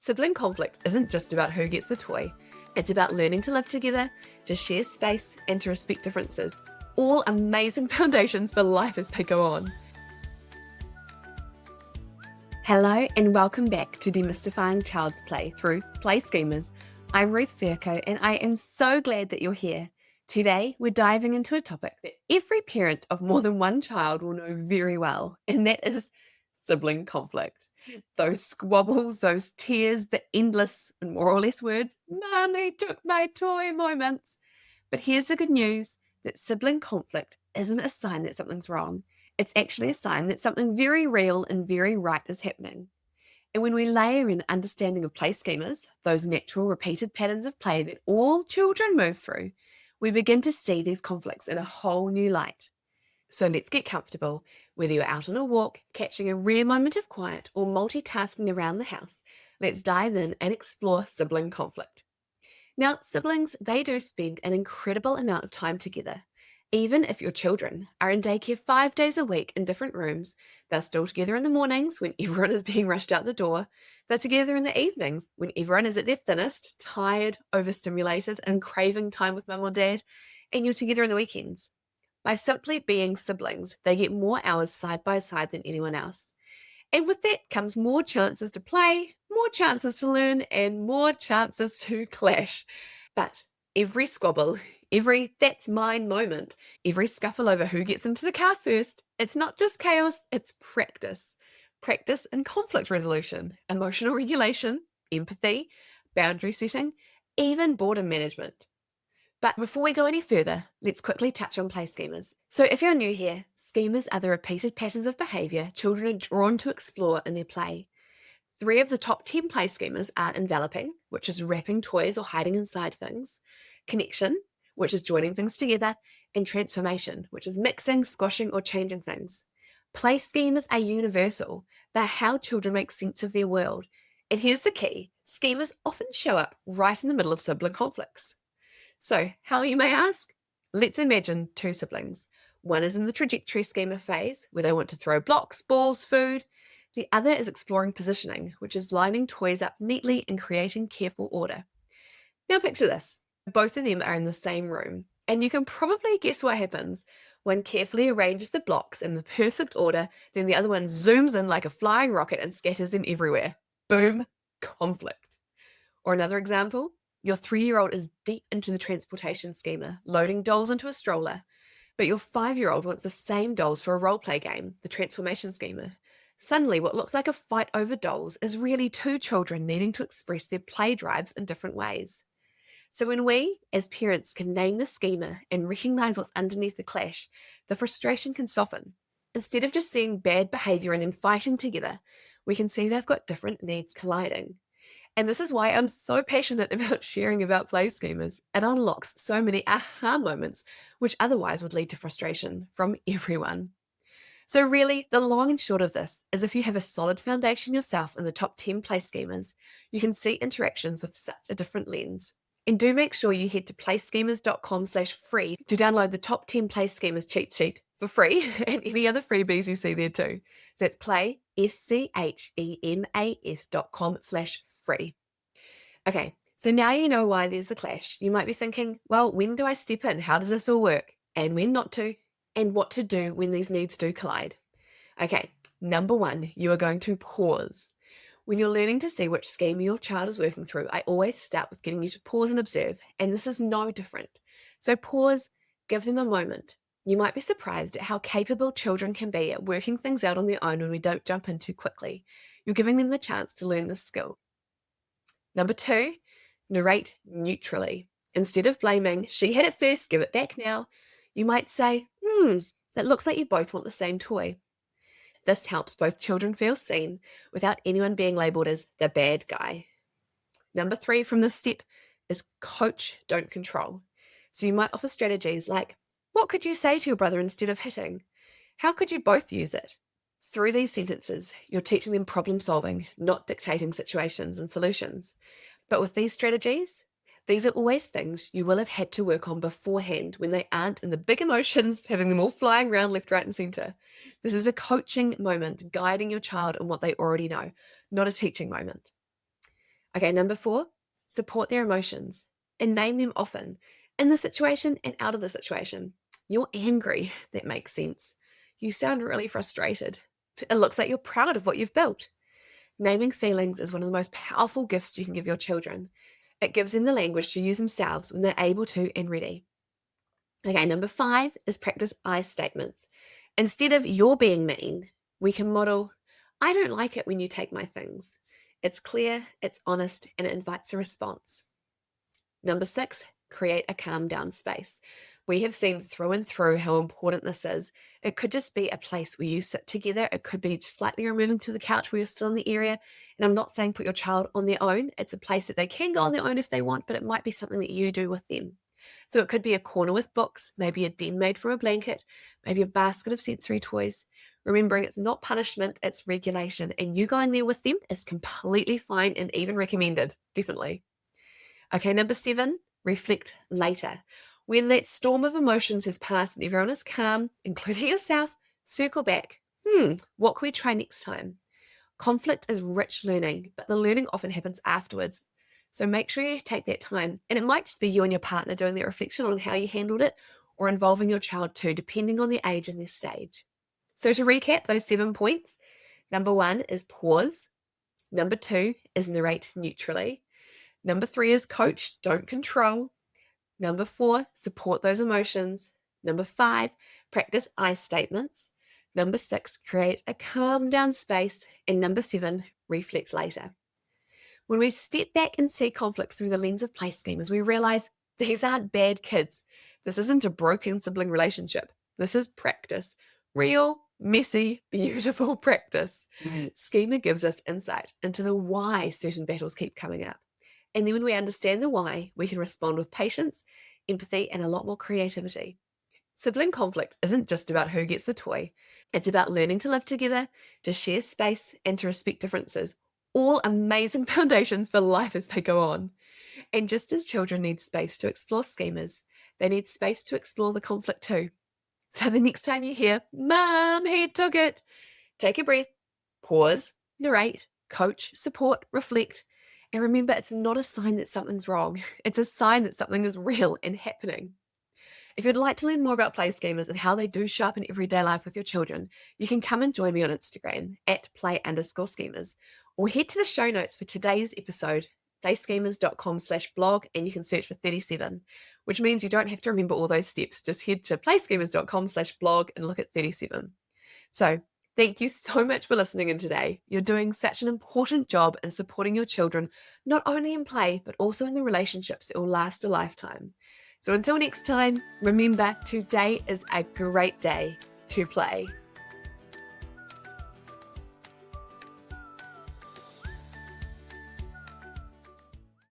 Sibling conflict isn't just about who gets the toy. It's about learning to live together, to share space, and to respect differences. All amazing foundations for life as they go on. Hello and welcome back to Demystifying Child's Play through Play Schemas. I'm Ruth Fairco and I am so glad that you're here. Today we're diving into a topic that every parent of more than one child will know very well, and that is sibling conflict. Those squabbles, those tears, the endless, in more or less words, "Mommy took my toy" moments. But here's the good news, that sibling conflict isn't a sign that something's wrong. It's actually a sign that something very real and very right is happening. And when we layer in understanding of play schemas, those natural repeated patterns of play that all children move through, we begin to see these conflicts in a whole new light. So let's get comfortable. Whether you're out on a walk, catching a rare moment of quiet, or multitasking around the house, let's dive in and explore sibling conflict. Now, siblings, they do spend an incredible amount of time together. Even if your children are in daycare 5 days a week in different rooms, they're still together in the mornings when everyone is being rushed out the door. They're together in the evenings when everyone is at their thinnest, tired, overstimulated, and craving time with mum or dad. And you're together in the weekends. By simply being siblings, they get more hours side by side than anyone else. And with that comes more chances to play, more chances to learn, and more chances to clash. But every squabble, every "that's mine" moment, every scuffle over who gets into the car first, it's not just chaos, it's practice. Practice in conflict resolution, emotional regulation, empathy, boundary setting, even boredom management. But before we go any further, let's quickly touch on play schemas. So if you're new here, schemas are the repeated patterns of behaviour children are drawn to explore in their play. 3 of the top 10 play schemas are enveloping, which is wrapping toys or hiding inside things, connection, which is joining things together, and transformation, which is mixing, squashing, or changing things. Play schemas are universal. They're how children make sense of their world. And here's the key, schemas often show up right in the middle of sibling conflicts. So, how, you may ask? Let's imagine 2 siblings. One is in the trajectory schema phase, where they want to throw blocks, balls, food. The other is exploring positioning, which is lining toys up neatly and creating careful order. Now picture this. Both of them are in the same room, and you can probably guess what happens. One carefully arranges the blocks in the perfect order, then the other one zooms in like a flying rocket and scatters them everywhere. Boom, conflict. Or another example, your 3-year-old is deep into the transportation schema, loading dolls into a stroller, but your 5-year-old wants the same dolls for a role-play game, the transformation schema. Suddenly, what looks like a fight over dolls is really 2 children needing to express their play drives in different ways. So when we, as parents, can name the schema and recognise what's underneath the clash, the frustration can soften. Instead of just seeing bad behaviour and them fighting together, we can see they've got different needs colliding. And this is why I'm so passionate about sharing about play schemas. It unlocks so many aha moments, which otherwise would lead to frustration from everyone. So really, the long and short of this is, if you have a solid foundation yourself in the top 10 play schemas, you can see interactions with such a different lens. And do make sure you head to playschemas.com/free to download the top 10 play schemas cheat sheet for free and any other freebies you see there too. So that's playschemas.com/free. Okay, so now you know why there's a clash. You might be thinking, well, when do I step in? How does this all work? And when not to? And what to do when these needs do collide. Okay, number 1, you are going to pause. When you're learning to see which schema your child is working through, I always start with getting you to pause and observe, and this is no different. So pause, give them a moment. You might be surprised at how capable children can be at working things out on their own when we don't jump in too quickly. You're giving them the chance to learn this skill. Number 2, narrate neutrally. Instead of blaming, "She had it first, give it back now," you might say, "That looks like you both want the same toy." This helps both children feel seen without anyone being labelled as the bad guy. Number 3 from this step is coach, don't control. So you might offer strategies like, what could you say to your brother instead of hitting? How could you both use it? Through these sentences, you're teaching them problem solving, not dictating situations and solutions. But with these strategies, these are always things you will have had to work on beforehand when they aren't in the big emotions, having them all flying around left, right, and centre. This is a coaching moment, guiding your child in what they already know, not a teaching moment. Okay, number 4, support their emotions and name them often, in the situation and out of the situation. You're angry. That makes sense. You sound really frustrated. It looks like you're proud of what you've built. Naming feelings is one of the most powerful gifts you can give your children. It gives them the language to use themselves when they're able to and ready. Okay, number 5 is practice I statements. Instead of you're being mean, we can model, I don't like it when you take my things. It's clear, it's honest, and it invites a response. Number 6, create a calm down space. We have seen through and through how important this is. It could just be a place where you sit together. It could be slightly removing to the couch where you're still in the area. And I'm not saying put your child on their own. It's a place that they can go on their own if they want, but it might be something that you do with them. So it could be a corner with books, maybe a den made from a blanket, maybe a basket of sensory toys. Remembering it's not punishment, it's regulation. And you going there with them is completely fine and even recommended, definitely. Okay, number 7, reflect later. When that storm of emotions has passed and everyone is calm, including yourself, circle back. What can we try next time? Conflict is rich learning, but the learning often happens afterwards. So make sure you take that time. And it might just be you and your partner doing that reflection on how you handled it, or involving your child too, depending on their age and their stage. So to recap those 7 points, number 1 is pause. Number 2 is narrate neutrally. Number 3 is coach, don't control. Number 4, support those emotions. Number 5, practice I statements. Number 6, create a calm down space. And number 7, reflect later. When we step back and see conflict through the lens of play schemas, we realize these aren't bad kids. This isn't a broken sibling relationship. This is practice. Real, messy, beautiful practice. Schema gives us insight into the why certain battles keep coming up. And then when we understand the why, we can respond with patience, empathy, and a lot more creativity. Sibling conflict isn't just about who gets the toy. It's about learning to live together, to share space, and to respect differences. All amazing foundations for life as they go on. And just as children need space to explore schemas, they need space to explore the conflict too. So the next time you hear, Mom, he took it, take a breath, pause, narrate, coach, support, reflect, and remember it's not a sign that something's wrong. It's a sign that something is real and happening. If you'd like to learn more about play schemas and how they do show up in everyday life with your children, you can come and join me on Instagram at play_schemas, or head to the show notes for today's episode, playschemas.com/blog, and you can search for 37, which means you don't have to remember all those steps. Just head to playschemas.com/blog and look at 37. So thank you so much for listening in today. You're doing such an important job in supporting your children, not only in play, but also in the relationships that will last a lifetime. So until next time, remember, today is a great day to play.